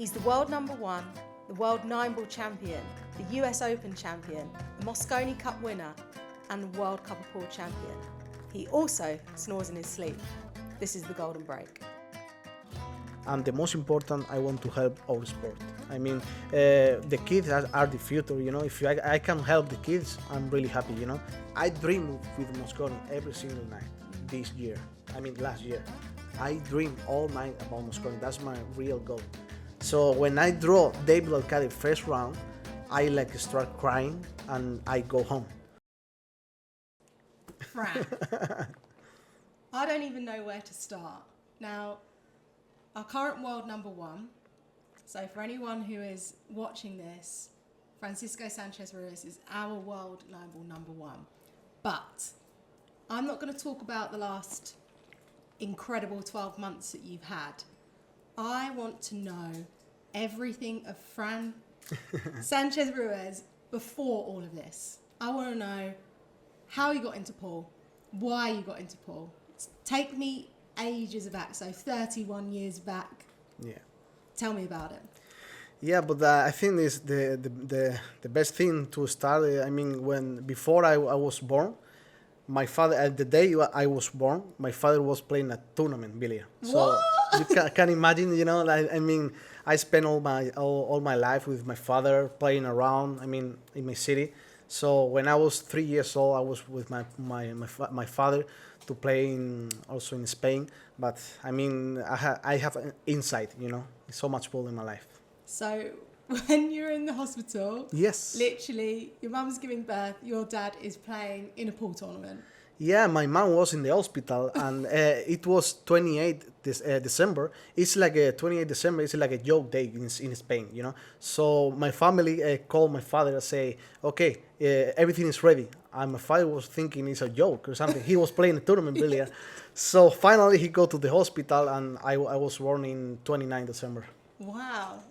He's the world number one, the World Nineball champion, the US Open champion, the Mosconi Cup winner, and the World Cup of Pool champion. He also snores in his sleep. This is the Golden Break. And the most important, I want to help our sport. I mean, the kids are the future, you know. If I can help the kids, I'm really happy, you know. I dream with Mosconi every single night last year. I dream all night about Mosconi. That's my real goal. So when I draw David Alcade first round, I start crying and I go home. Fran, I don't even know where to start. Now, our current world number one, so for anyone who is watching this, Francisco Sanchez Ruiz is our world Nineball number one. But I'm not going to talk about the last incredible 12 months that you've had. I want to know everything of Fran Sanchez Ruiz before all of this. I want to know how you got into pool, why you got into pool. Take me ages back, so 31 years back. Yeah. Tell me about it. Yeah, but I think it's the best thing to start. Before I was born, my father, at the day I was born, my father was playing a tournament billiard. So you can imagine, you know. I spent all my life with my father playing around. In my city. So when I was 3 years old, I was with my father to play also in Spain. But I have an insight, you know. So much pool in my life. So when you're in the hospital, yes, literally your mum's giving birth, your dad is playing in a pool tournament. Yeah, my mom was in the hospital, and it was 28 December. It's like a 28 December. It's like a joke day in Spain, you know. So my family called my father and say, "Okay, everything is ready." And my father was thinking it's a joke or something. He was playing a tournament billiard. So finally, he go to the hospital, and I was born in 29 December. Wow,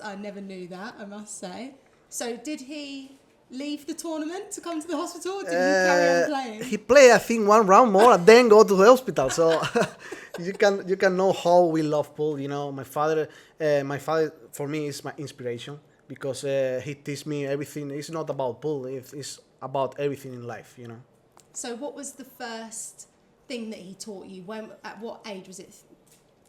I never knew that, I must say. So did he leave the tournament to come to the hospital, or did he carry on playing? He played, I think, one round more and then go to the hospital. So you can know how we love pool. You know, my father for me is my inspiration because he teaches me everything. It's not about pool. It's about everything in life. You know. So what was the first thing that he taught you? At what age was it?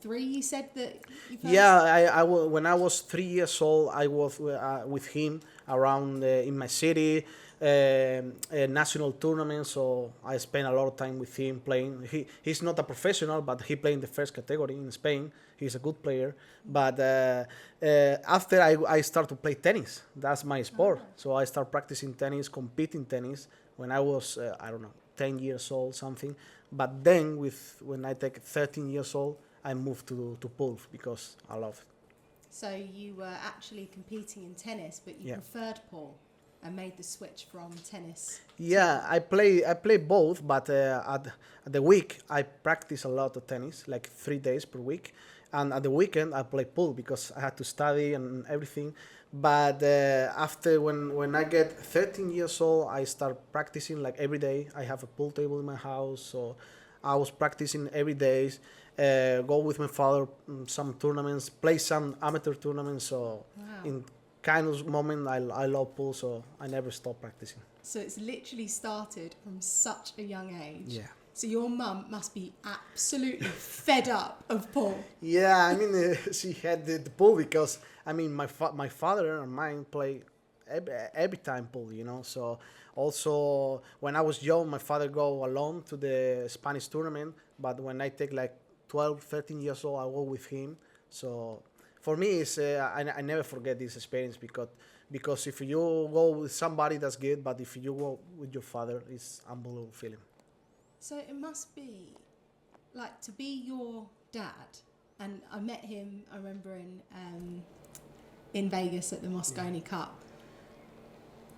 3, you said that you first? Yeah, when I was 3 years old, I was with him around in my city, national tournaments. So I spent a lot of time with him playing. He's not a professional, but he played in the first category in Spain. He's a good player. But after I start to play tennis. That's my sport. Oh. So I start practicing tennis, competing tennis when I was 10 years old, something. But then when I take 13 years old, I moved to pool because I love it. So you were actually competing in tennis, but you preferred pool and made the switch from tennis. Yeah, I play both, but at the week I practice a lot of tennis, like 3 days per week, and at the weekend I play pool because I had to study and everything. But after when I get 13 years old, I start practicing like every day. I have a pool table in my house, so I was practicing every day. Go with my father some tournaments, play some amateur tournaments. So in kind of moment, I love pool, so I never stop practicing. So it's literally started from such a young age. Yeah. So your mum must be absolutely fed up of pool. Yeah, she had the pool because my father and mine play every time pool, you know. So also when I was young, my father go alone to the Spanish tournament, but when I take like 12, 13 years old, I go with him. So for me, it's I never forget this experience because if you go with somebody, that's good, but if you go with your father, it's unbelievable feeling. So it must be like to be your dad, and I met him. I remember in Vegas at the Mosconi Cup.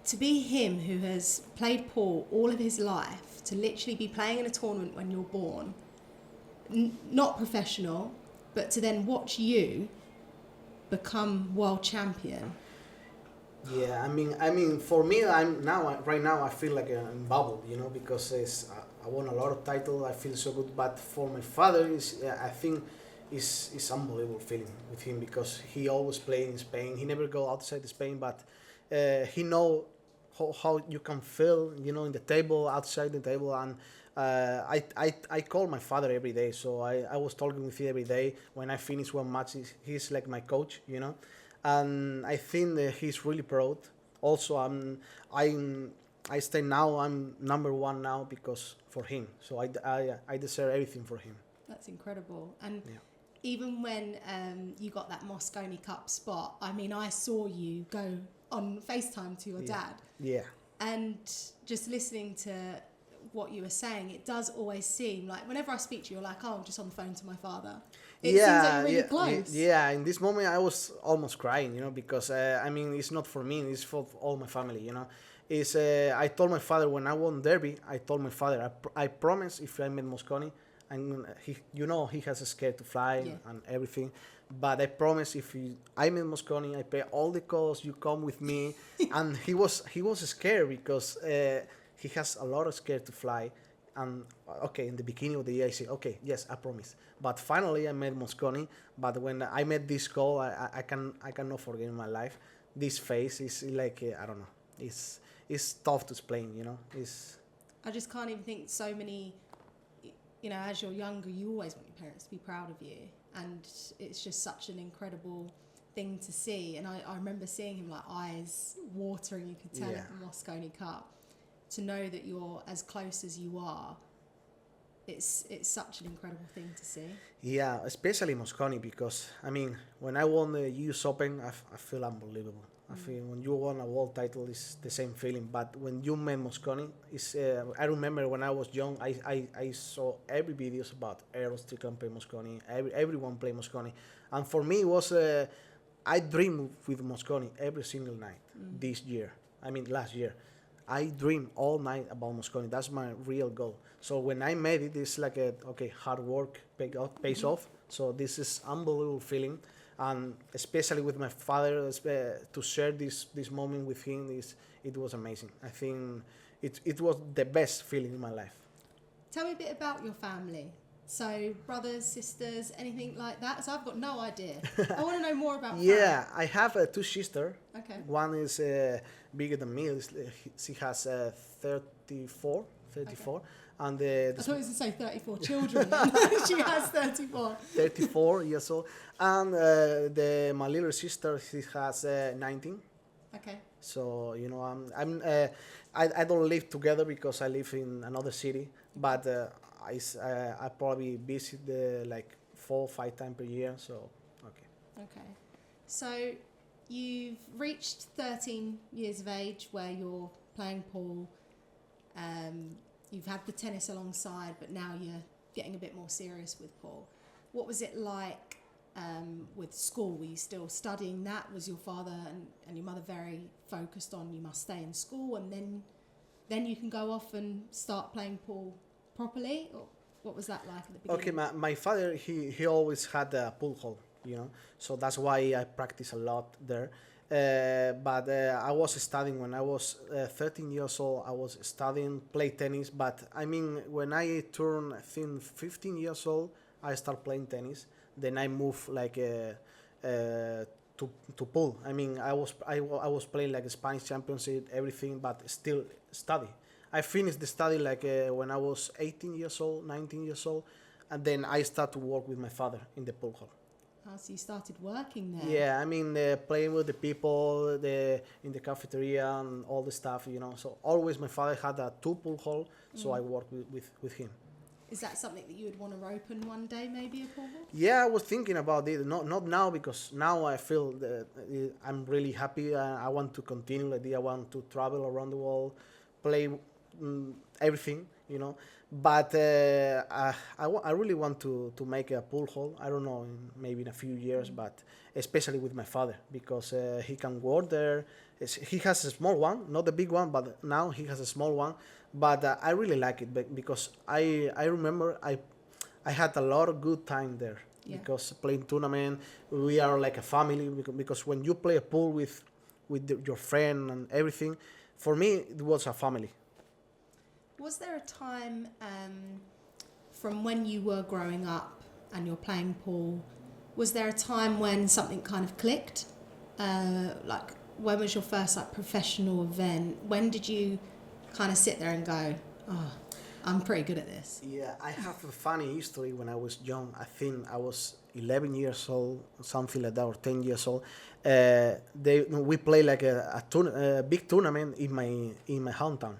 To be him who has played pool all of his life, to literally be playing in a tournament when you're born. Not professional, but to then watch you become world champion. Yeah, for me, right now I feel like I'm bubble, you know, because I won a lot of titles. I feel so good. But for my father, I think is unbelievable feeling with him because he always play in Spain. He never go outside Spain, but he know how you can feel, in the table, outside the table, and I call my father every day. So I was talking with him every day. When I finish one match, he's like my coach. And I think that he's really proud. Also, I stay now. I'm number one now because for him. So I deserve everything for him. That's incredible. And Yeah. even when you got that Mosconi Cup spot, I mean, I saw you go on FaceTime to your dad. Yeah. And just listening to what you were saying, it does always seem like whenever I speak to you, you're like, oh, I'm just on the phone to my father. It seems like you're really close. Yeah, in this moment I was almost crying, because I mean it's not for me, it's for all my family. It's I told my father when I won Derby, I told my father I promise if I met Mosconi, and he has a scare to fly and everything, but I promise if I met Mosconi, I pay all the costs, you come with me, and he was scared because he has a lot of scare to fly. And okay, in the beginning of the year, I said, okay, yes, I promise. But finally, I met Mosconi. But when I met this goal, I cannot forget in my life. This face is like I don't know. It's tough to explain. I just can't even think so many. As you're younger, you always want your parents to be proud of you, and it's just such an incredible thing to see. And I remember seeing him like eyes watering. You could tell at the Mosconi Cup. To know that you're as close as you are, it's such an incredible thing to see. Yeah, especially Mosconi, because I mean, when I won the US Open, I feel unbelievable. I feel when you won a world title, it's the same feeling. But when you met Mosconi, I remember when I was young, I saw every videos about Eros, Strickland play Mosconi, everyone play Mosconi, and for me it was I dream with Mosconi every single night this year. I mean last year. I dream all night about Mosconi. That's my real goal. So when I made it, it's like hard work pays off. So this is unbelievable feeling, and especially with my father, to share this moment with him it was amazing. I think it was the best feeling in my life. Tell me a bit about your family. So brothers, sisters, anything like that? So I've got no idea. I want to know more about family. Yeah, I have two sisters. Okay. One is bigger than me. She has 34. Okay. And I thought you were going to say 34 children. She has 34. 34 years old. And my little sister, she has 19. Okay. So I don't live together because I live in another city, but I probably visit like 4 or 5 times per year. So okay. So you've reached 13 years of age where you're playing pool. You've had the tennis alongside, but now you're getting a bit more serious with pool. What was it like with school? Were you still studying that? Was your father and your mother very focused on you must stay in school and then you can go off and start playing pool properly? Or what was that like at the beginning? Okay, my father, he always had a pool hall, so that's why I practice a lot there. But I was studying when I was 13 years old. I was studying, play tennis. But I mean, when I turned, I think 15 years old, I start playing tennis. Then I moved like to pool. I mean, I was playing like a Spanish championship, everything, but still study. I finished the study like when I was 18 years old, 19 years old, and then I started to work with my father in the pool hall. Oh, so you started working there? Yeah, I mean, playing with the people, in the cafeteria and all the stuff, So always my father had a 2 pool hall, so I worked with him. Is that something that you would want to open one day, maybe a pool hall? Yeah, I was thinking about it. Not now, because now I feel that I'm really happy. I want to continue like this. I want to travel around the world, play everything, But I really want to make a pool hall. I don't know, maybe in a few years, but especially with my father, because he can work there. He has a small one, not the big one, but now he has a small one. But I really like it because I remember I had a lot of good time there. Yeah. Because playing tournament, we are like a family. Because when you play a pool with your friend and everything, for me it was a family. Was there a time from when you were growing up and you're playing pool, was there a time when something kind of clicked? Like, when was your first like professional event? When did you kind of sit there and go, oh, I'm pretty good at this? Yeah, I have a funny history. When I was young, I think I was 11 years old, something like that, or 10 years old. We play like a big tournament in my hometown.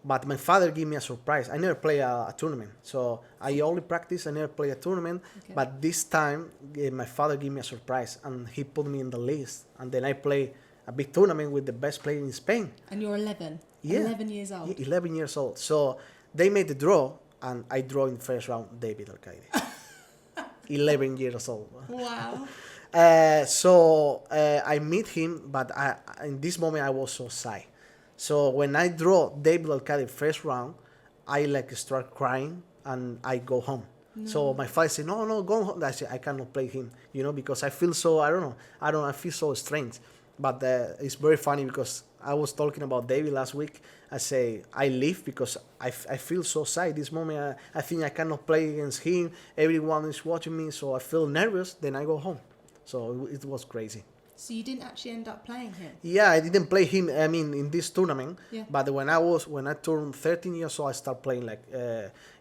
But my father gave me a surprise. I never play a tournament, so I only practice. I never play a tournament. Okay. But this time, my father gave me a surprise, and he put me in the list. And then I play a big tournament with the best player in Spain. And you're 11? Yeah. 11 years old? Yeah, 11 years old. So they made the draw, and I draw in the first round David Alcaide. 11 years old. Wow. So I meet him, but in this moment I was so shy. So when I draw David Alcaide first round, I like start crying and I go home. No. So my father said, no, go home. I said, I cannot play him, because I feel so, I feel so strange. But it's very funny because I was talking about David last week. I say, I leave because I feel so shy. This moment, I think I cannot play against him. Everyone is watching me, so I feel nervous. Then I go home. So it was crazy. So you didn't actually end up playing him? Yeah, I didn't play him, in this tournament. Yeah. But when I turned 13 years old, I started playing like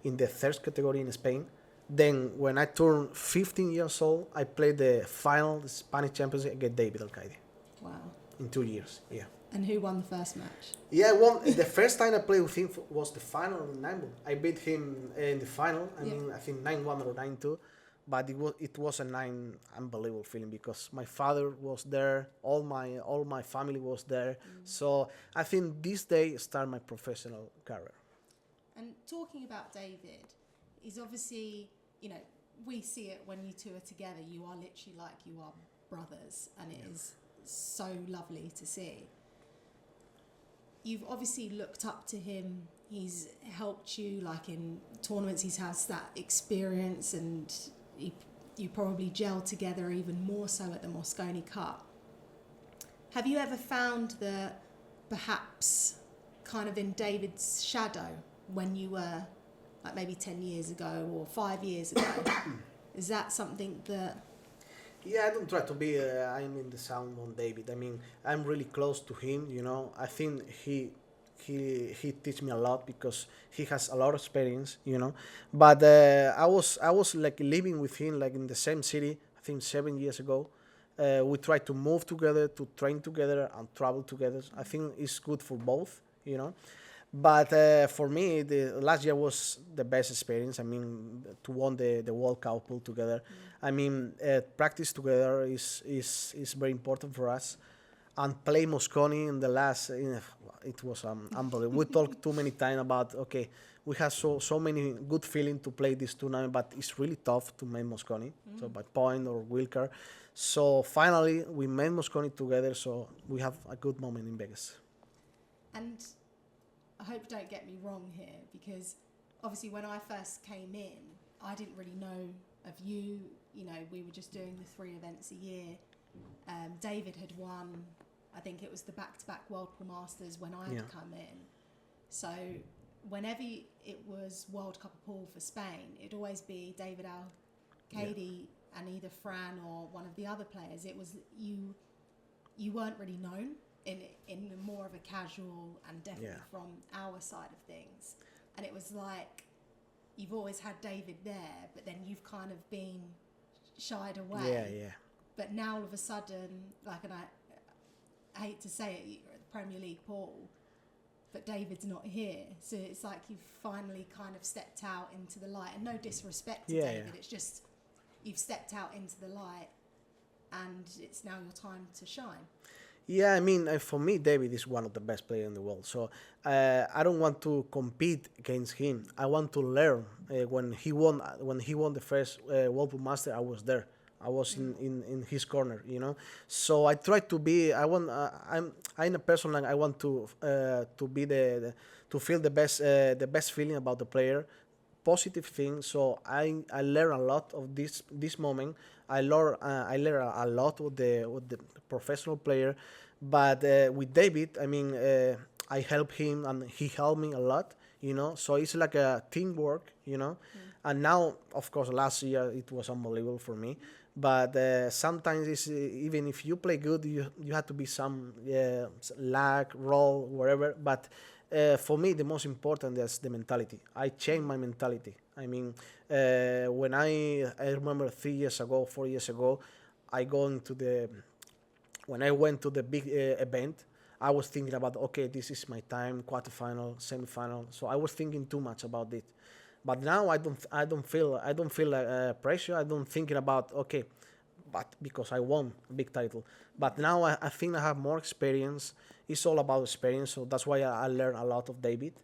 in the third category in Spain. Then when I turned 15 years old, I played the final, the Spanish Championship against David Alcaide. Wow. In 2 years, yeah. And who won the first match? Yeah, the first time I played with him was the final in Nineball. I beat him in the final. I think 9-1 or 9-2. But it was an unbelievable feeling because my father was there, all my family was there. So I think this day started my professional career. And talking about David, he's obviously, we see it when you two are together. You are literally like you are brothers, and it is so lovely to see. You've obviously looked up to him. He's helped you, like in tournaments. He has that experience, and you probably gelled together even more so at the Mosconi Cup. Have you ever found that perhaps kind of in David's shadow when you were like maybe 10 years ago or 5 years ago? Is that something that... Yeah, I don't try to be, I'm in the sound on David. I mean, I'm really close to him, I think he teach me a lot because he has a lot of experience, But I was like living with him like in the same city, I think 7 years ago. We tried to move together, to train together and travel together. I think it's good for both, But for me, the last year was the best experience. I mean, to win the World Cup pool together. I mean, practice together is very important for us. And play Mosconi in the last, it was unbelievable. We talked too many times about, okay, we have so many good feeling to play this tournament, but it's really tough to make Mosconi, so by point or wheelcar. So finally, we made Mosconi together, so we have a good moment in Vegas. And I hope you don't get me wrong here, because obviously when I first came in, I didn't really know of you. We were just doing the 3 events a year. David had won, I think it was the back-to-back World Pool Masters when I had come in. So whenever it was World Cup of Pool for Spain, it'd always be David Alcaide and either Fran or one of the other players. It was you weren't really known in more of a casual and definitely from our side of things. And it was like you've always had David there, but then you've kind of been shied away. Yeah. But now all of a sudden, like, and I hate to say it, you're at the Premier League pool, but David's not here. So it's like you've finally kind of stepped out into the light. And no disrespect to David, it's just you've stepped out into the light and it's now your time to shine. Yeah, I mean, for me, David is one of the best players in the world. So I don't want to compete against him. I want to learn. When he won the first World Pool Master, I was there. I was in his corner, So I try to be. I'm a person like I want to be to feel the best feeling about the player, positive thing. So I learn a lot of this moment. I learn a lot with the professional player, but with David, I mean, I help him and he helped me a lot, So it's like a teamwork, And now, of course, last year it was unbelievable for me. But sometimes it's, even if you play good, you have to be some lag, roll, whatever. But for me, the most important is the mentality. I changed my mentality. I mean, when I remember 3 years ago, 4 years ago, I go into the when I went to the big event, I was thinking about, okay, this is my time, quarterfinal, semifinal. So I was thinking too much about it. But now I don't feel pressure. I don't thinking about, okay, but because I won a big title. But now I think I have more experience. It's all about experience. So that's why I learn a lot of David,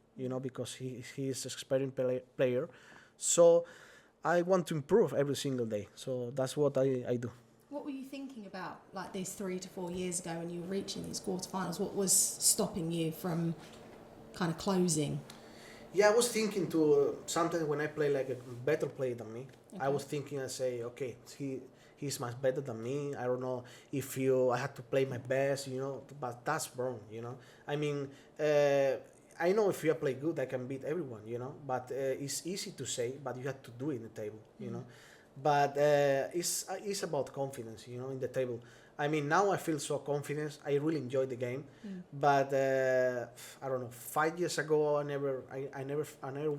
because he is an experienced player. So I want to improve every single day. So that's what I do. What were you thinking about, like these 3 to 4 years ago when you were reaching these quarterfinals? What was stopping you from kind of closing? Yeah, I was thinking to sometimes when I play like a better player than me, I Okay. was thinking I say, okay, he's much better than me. I don't know if I had to play my best, but that's wrong, I mean, I know if you play good, I can beat everyone, but it's easy to say, but you have to do it in the table, But it's about confidence, in the table. I mean, now I feel so confident. I really enjoy the game, but I don't know. 5 years ago, I never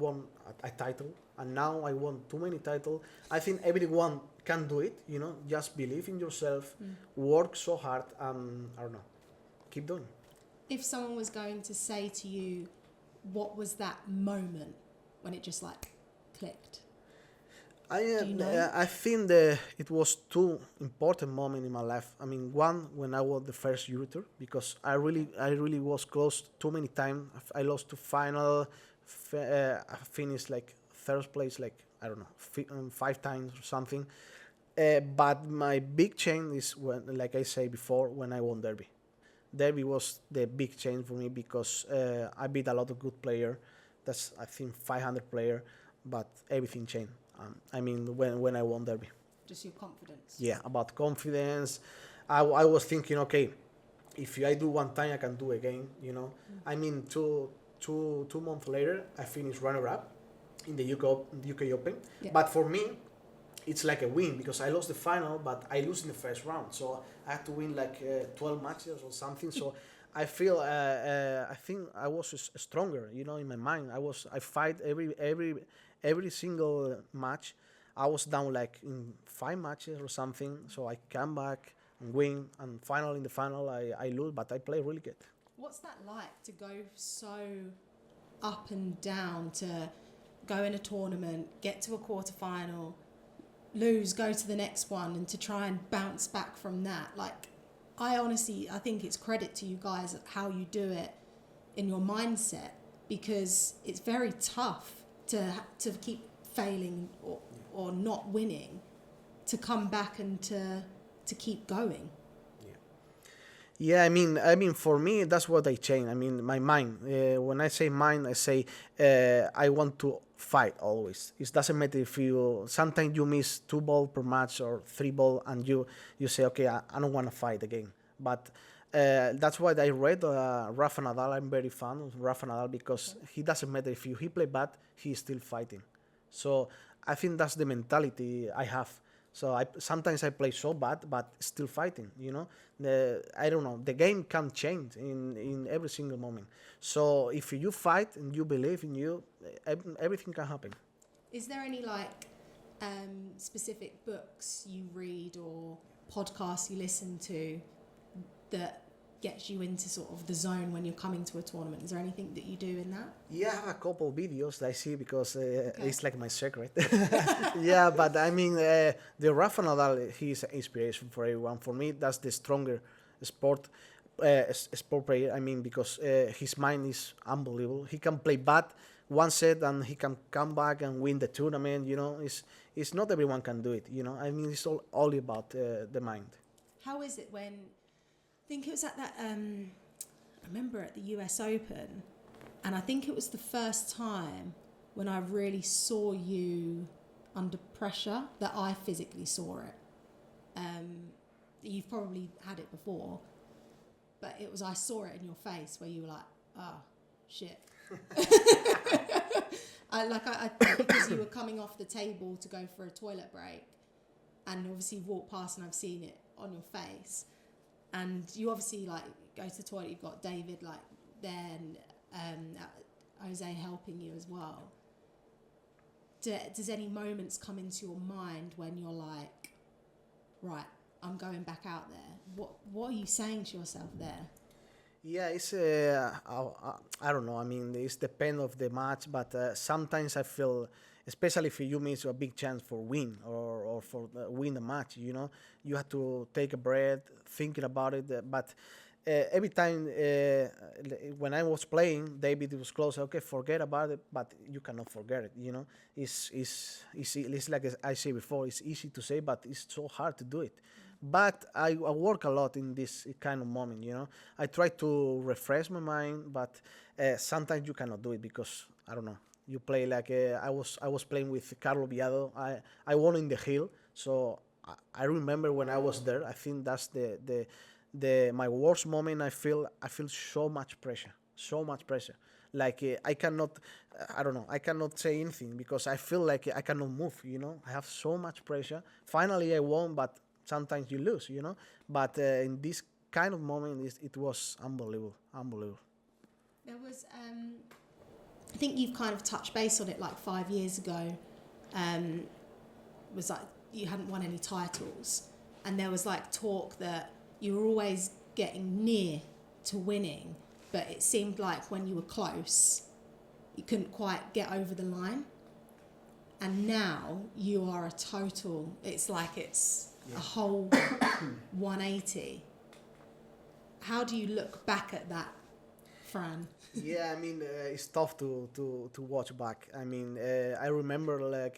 won a title, and now I won too many titles. I think everyone can do it. Just believe in yourself, work so hard, and I don't know, keep doing. If someone was going to say to you, what was that moment when it just like clicked? Do you know? I think it was two important moments in my life. I mean, one when I won the first Euro Tour because I really was close too many times. I lost to final. I finished like third place, like I don't know, 5 times or something. But my big change is when, like I say before, when I won Derby. Derby was the big change for me because I beat a lot of good player. That's I think 500 player, but everything changed. I mean, when I won Derby. Just your confidence. Yeah, about confidence. I was thinking, okay, if I do one time, I can do again. I mean, two months later, I finished runner-up in the UK Open. Yeah. But for me, it's like a win because I lost the final, but I lose in the first round. So I had to win like 12 matches or something. So I feel I think I was stronger, in my mind. I fight every single match. I was down like in 5 matches or something. So I come back and win, and in the final I lose, but I play really good. What's that like to go so up and down, to go in a tournament, get to a quarterfinal, lose, go to the next one, and to try and bounce back from that? Like, I think it's credit to you guys at how you do it in your mindset, because it's very tough to keep failing or not winning, to come back and to keep going. Yeah, I mean, for me, that's what I change. I mean, my mind. When I say mind, I say I want to fight always. It doesn't matter if sometimes you miss 2 balls per match or 3 balls, and you say, okay, I don't want to fight again. But that's why I read Rafa Nadal. I'm very fan of Rafa Nadal because he doesn't matter if he play bad, he's still fighting. So I think that's the mentality I have. So sometimes I play so bad, but still fighting. I don't know. The game can change in every single moment. So if you fight and you believe in you, everything can happen. Is there any specific books you read or podcasts you listen to that gets you into sort of the zone when you're coming to a tournament? Is there anything that you do in that? Yeah, I have a couple videos that I see because it's like my secret. Yeah, but I mean, the Rafa Nadal, he's an inspiration for everyone. For me, that's the stronger sport player. I mean, because his mind is unbelievable. He can play bad one set and he can come back and win the tournament. It's not everyone can do it. I mean, it's all about the mind. How is it when? I think it was at that. I remember at the US Open, and I think it was the first time when I really saw you under pressure that I physically saw it. You've probably had it before, but I saw it in your face where you were like, "Oh, shit, I think because you were coming off the table to go for a toilet break, and obviously you've walked past and I've seen it on your face, and you obviously like go to the toilet. You've got David like there, and Jose helping you as well. Does any moments come into your mind when you're like, right, I'm going back out there? What are you saying to yourself there? Yeah, it's I don't know. I mean, it's depend of the match, but sometimes I feel, especially if you miss a big chance for win or for win the match, you have to take a breath, thinking about it. But every time when I was playing, David was close. Okay, forget about it, but you cannot forget it. It's like I said before. It's easy to say, but it's so hard to do it. But I work a lot in this kind of moment. I try to refresh my mind, but sometimes you cannot do it because I don't know. You play like I was playing with Carlo Viado. I won in the hill, so I remember when I was there. I think that's the my worst moment. I feel so much pressure, like I cannot, I don't know, I cannot say anything because I feel like I cannot move. I have so much pressure. Finally I won, but sometimes you lose. But in this kind of moment it was unbelievable. There was I think you've kind of touched base on it like 5 years ago. Was like you hadn't won any titles, and there was like talk that you were always getting near to winning, but it seemed like when you were close, you couldn't quite get over the line. And now you are a total, it's like it's a whole 180. How do you look back at that, Fran? Yeah, I mean, it's tough to watch back. I mean, I remember like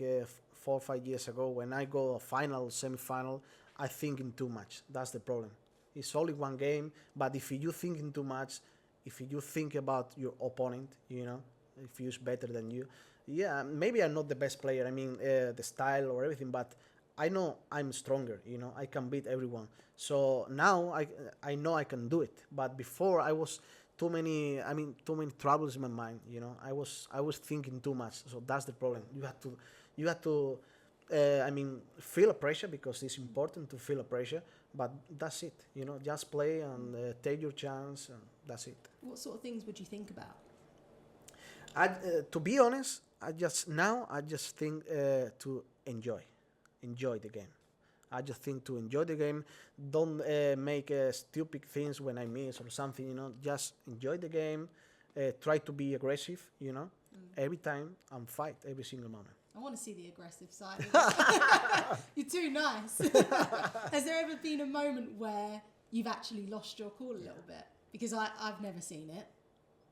4 or 5 years ago when I go a final, semi-final, I thinking too much. That's the problem. It's only one game, but if you thinking too much, if you think about your opponent, if he's better than you, yeah, maybe I'm not the best player. I mean, the style or everything, but I know I'm stronger. I can beat everyone. So now I know I can do it. But before I was too many troubles in my mind. I was thinking too much. So that's the problem. You have to feel a pressure because it's important to feel a pressure. But that's it. Just play and take your chance, and that's it. What sort of things would you think about? To be honest, I just think to enjoy the game. I just think to enjoy the game. Don't make stupid things when I miss or something. Just enjoy the game. Try to be aggressive. Every time and fight every single moment. I want to see the aggressive side. You're too nice. Has there ever been a moment where you've actually lost your cool a little bit? Because I've never seen it.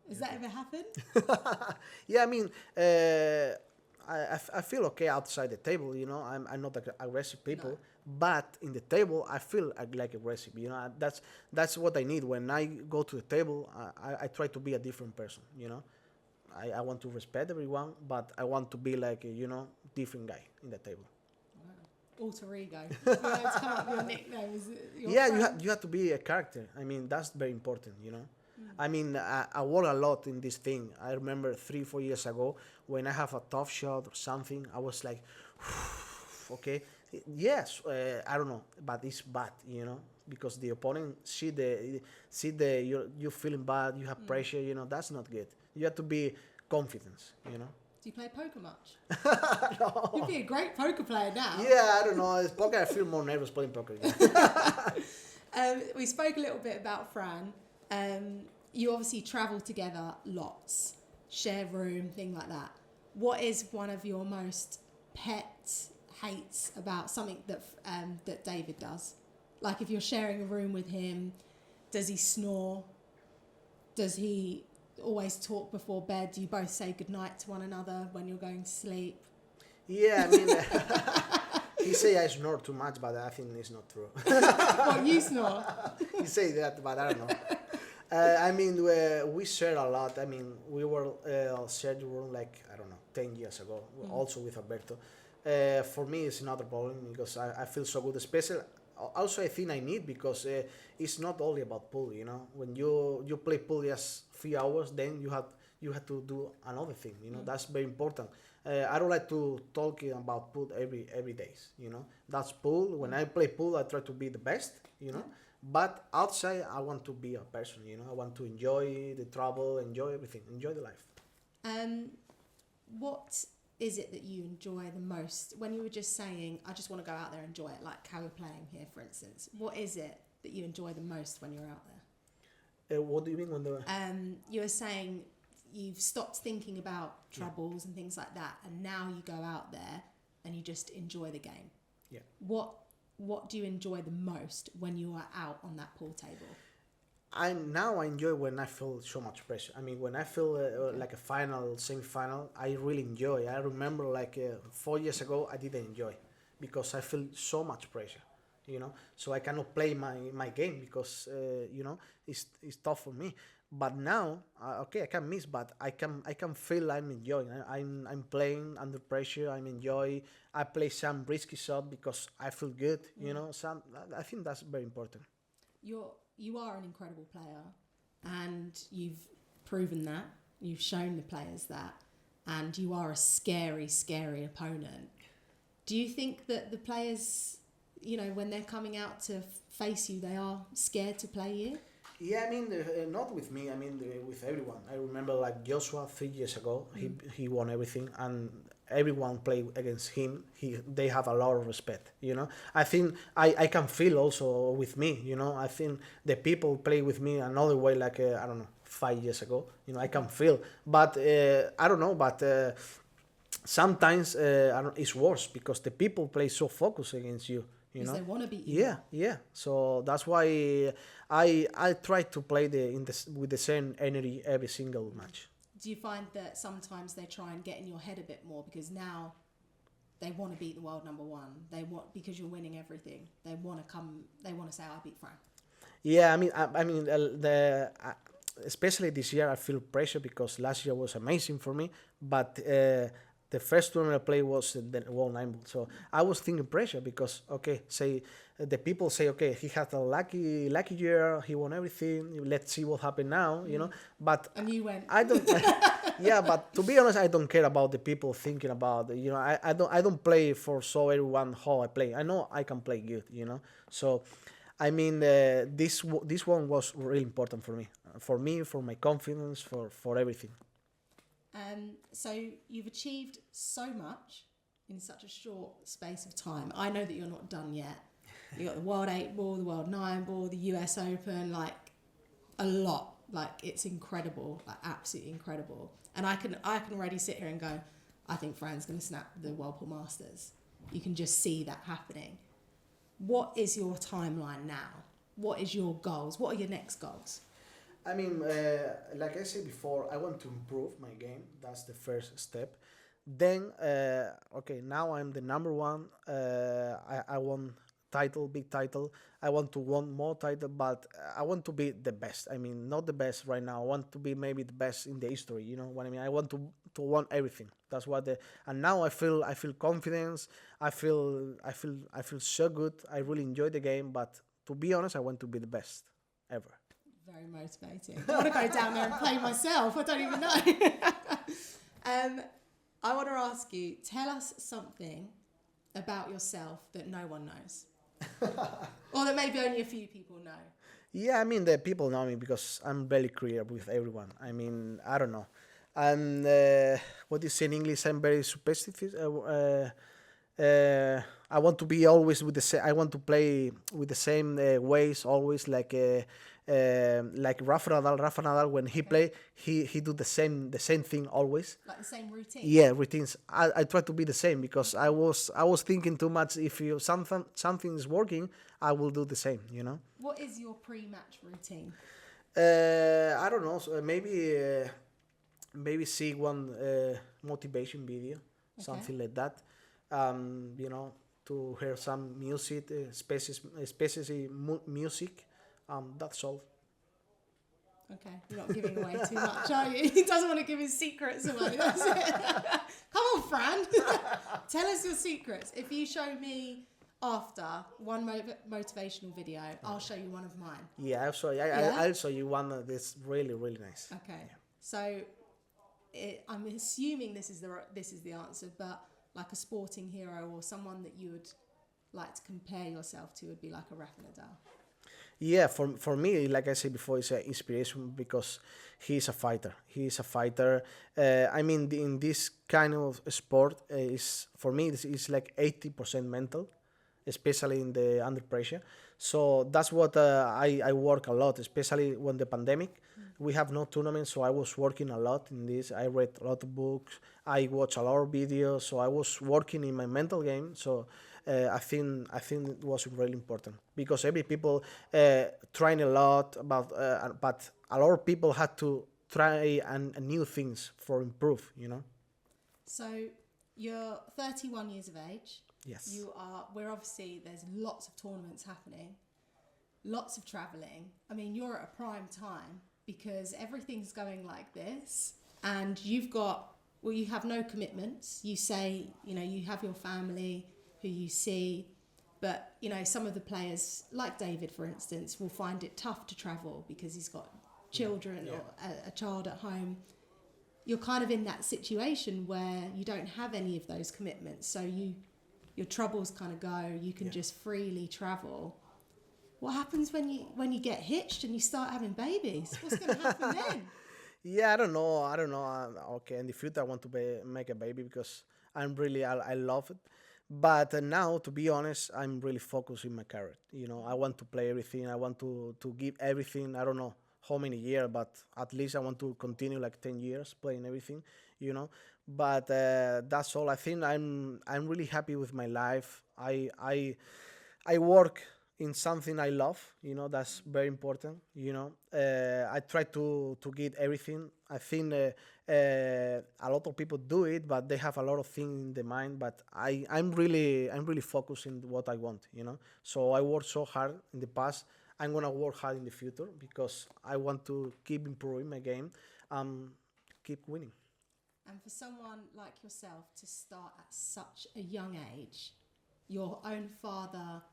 Has that ever happened? Yeah, I mean, I feel okay outside the table. I'm not aggressive people, no. But in the table I feel like aggressive. That's what I need when I go to the table. I try to be a different person. I want to respect everyone, but I want to be like a different guy in the table. Wow. Alter ego. It's kind of your nickname. Is your friend? You have to be a character. I mean, that's very important. I mean, I work a lot in this thing. I remember 3-4 years ago when I have a tough shot or something, I was like, okay, yes, I don't know, but it's bad, because the opponent see you feeling bad, you have pressure, that's not good. You have to be confident, Do you play poker much? No. You'd be a great poker player now. Yeah, I don't know. It's poker, I feel more nervous playing poker. We spoke a little bit about Fran. You obviously travel together lots, share room, thing like that. What is one of your most pet hates about something that David does? Like if you're sharing a room with him, does he snore? Does he always talk before bed? Do you both say goodnight to one another when you're going to sleep? Yeah, I mean, he say I snore too much, but I think it's not true. What, you snore? He say that, but I don't know. I mean, we share a lot. I mean, we were shared room like, I don't know, 10 years ago, also with Alberto. For me, it's another problem because I feel so good, especially. Also, I think I need because it's not only about pool. When you play pool just 3 hours, then you you have to do another thing. You know, that's very important. I don't like to talk about pool every days. You know, that's pool. When I play pool, I try to be the best. You know, but outside, I want to be a person. You know, I want to enjoy the travel, enjoy everything, enjoy the life. What is it that you enjoy the most? When you were just saying, I just want to go out there and enjoy it, like how you're playing here, for instance. What is it that you enjoy the most when you're out there? What do you mean when the? You were saying you've stopped thinking about troubles and things like that, and now you go out there and you just enjoy the game. Yeah. What do you enjoy the most when you are out on that pool table? I enjoy when I feel so much pressure. I mean, when I feel like a final, semi-final, I really enjoy. I remember 4 years ago, I didn't enjoy because I feel so much pressure, you know. So I cannot play my game because you know it's tough for me. But now, okay, I can miss, but I can feel I'm enjoying. I'm playing under pressure. I'm enjoy. I play some risky shot because I feel good. You know, I think that's very important. You are an incredible player, and you've proven that. You've shown the players that, and you are a scary, scary opponent. Do you think that the players, you know, when they're coming out to face you, they are scared to play you? Yeah, I mean, not with me. I mean, with everyone. I remember like Joshua 3 years ago. He won everything, and everyone played against him. They have a lot of respect. You know, I think I can feel also with me. You know, I think the people play with me another way. Like I don't know, 5 years ago. You know, I can feel, but I don't know, but. Sometimes it's worse because the people play so focused against you. You know, they want to beat you. Yeah. So that's why I try to play with the same energy every single match. Do you find that sometimes they try and get in your head a bit more because now they want to beat the world number one? Because you're winning everything. They want to come. They want to say, "I beat Fran." Yeah, I mean especially this year I feel pressure because last year was amazing for me, but. The first tournament I played was the World Nineball, so I was thinking pressure because the people say he had a lucky year, he won everything. Let's see what happened now, you know. But and you went. I don't. Yeah, but to be honest, I don't care about the people thinking about. You know, I don't play for so everyone how I play. I know I can play good, you know. So, I mean, this one was really important for me, for my confidence, for everything. So you've achieved so much in such a short space of time. I know that you're not done yet. You got the World 8 Ball, the World 9 Ball, the US Open, like a lot. Like it's incredible, like absolutely incredible. And I can already sit here and go, I think Fran's going to snap the World Pool Masters. You can just see that happening. What is your timeline now? What is your goals? What are your next goals? I mean, like I said before, I want to improve my game. That's the first step. Then, now I'm the number one. I won big title. I want to win more title, but I want to be the best. I mean, not the best right now. I want to be maybe the best in the history. You know what I mean? I want to win everything. That's what and now I feel confidence. I feel so good. I really enjoy the game, but to be honest, I want to be the best ever. Very motivating. I want to go down there and play myself. I don't even know. I want to ask you, tell us something about yourself that no one knows. Or that maybe only a few people know. Yeah, I mean, the people know me because I'm very clear with everyone. I mean, I don't know. And what do you say in English? I'm very superstitious. I want to be always with the same. I want to play with the same ways always, like Rafa Nadal. When he play, he do the same thing always. Like the same routine. Yeah, routines. I try to be the same because I was thinking too much. If something is working, I will do the same. You know. What is your pre-match routine? I don't know. So maybe see one motivation video, something like that. You know, to hear some music, especially music. That's all. Okay, you're not giving away too much, are you? He doesn't want to give his secrets away. That's it. Come on, Fran. Tell us your secrets. If you show me after one motivational video, I'll show you one of mine. Yeah, I'll show you one that's really, really nice. Okay. So I'm assuming this is the answer, but like a sporting hero or someone that you would like to compare yourself to would be like a Rafa Nadal. Yeah, for me, like I said before, it's an inspiration because he's a fighter. He's a fighter. I mean, in this kind of sport, is for me, it's like 80% mental, especially in the under pressure. So that's what I work a lot, especially when the pandemic. We have no tournaments, so I was working a lot in this. I read a lot of books. I watch a lot of videos. So I was working in my mental game. So I think it was really important because every people trying a lot about, but a lot of people had to try and new things for improve. So you're 31 years of age. Yes. We're obviously, there's lots of tournaments happening, lots of traveling. I mean, you're at a prime time because everything's going like this and you have no commitments. You say, you have your family who you see, but, some of the players, like David, for instance, will find it tough to travel because he's got children or a child at home. You're kind of in that situation where you don't have any of those commitments. So your troubles kind of go, you can just freely travel. What happens when you get hitched and you start having babies? What's going to happen then? Yeah, I don't know. Okay, in the future I want to make a baby because I love it. But now, to be honest, I'm really focused in my career. I want to play everything. I want to give everything. I don't know how many years, but at least I want to continue like 10 years playing everything. But that's all. I think I'm really happy with my life. I work in something I love. That's very important. I try to give everything. I think a lot of people do it, but they have a lot of things in their mind. But I'm really focused in what I want. So I worked so hard in the past. I'm gonna work hard in the future because I want to keep improving my game, keep winning. And for someone like yourself to start at such a young age, your own father,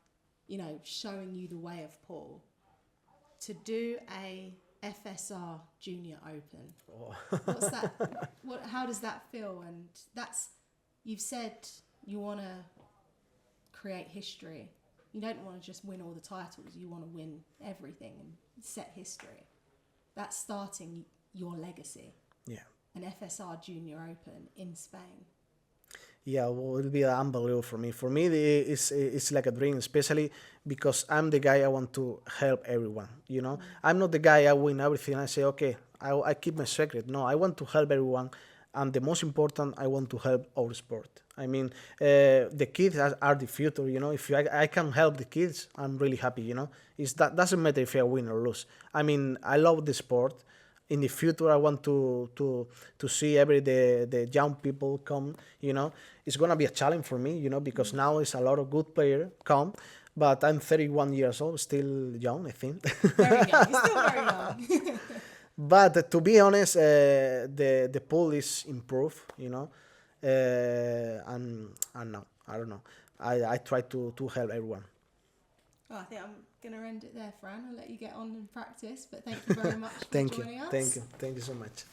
showing you the way of Paul, to do a FSR Junior Open. Oh. What's that? How does that feel? And you've said you want to create history. You don't want to just win all the titles. You want to win everything and set history. That's starting your legacy. Yeah. An FSR Junior Open in Spain. Yeah, well, it'll be unbelievable for me. For me, it's like a dream, especially because I'm the guy I want to help everyone. I'm not the guy I win everything. I say, okay, I keep my secret. No, I want to help everyone, and the most important, I want to help our sport. I mean, the kids are the future. If I can help the kids, I'm really happy. That doesn't matter if I win or lose. I mean, I love the sport. In the future, I want to see the young people come. It's gonna be a challenge for me. Because now it's a lot of good players come, but I'm 31 years old, still young, I think. Very young. You're still very young. But to be honest, the pool is improved. And now I don't know. I try to help everyone. Well, I think I'm going to end it there, Fran. I'll let you get on and practice, but thank you very much for joining us. Thank you so much.